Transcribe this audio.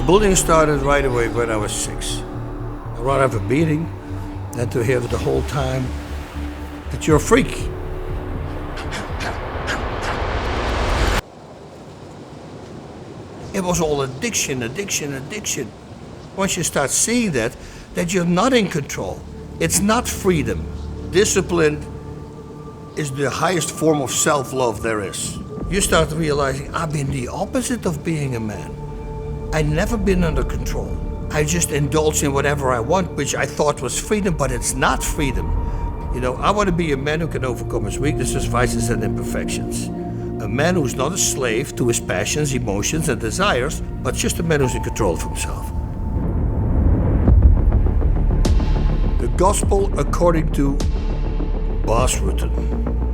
bullying started right away when I was 6. I'd rather have a beating than to hear the whole time that you're a freak. It was all addiction. Once you start seeing that you're not in control, it's not freedom. Discipline is the highest form of self-love there is. You start realizing, I've been the opposite of being a man. I've never been under control. I just indulge in whatever I want, which I thought was freedom, but it's not freedom. You know, I want to be a man who can overcome his weaknesses, vices, and imperfections. A man who's not a slave to his passions, emotions, and desires, but just a man who's in control of himself. The Gospel according to Bas Rutten.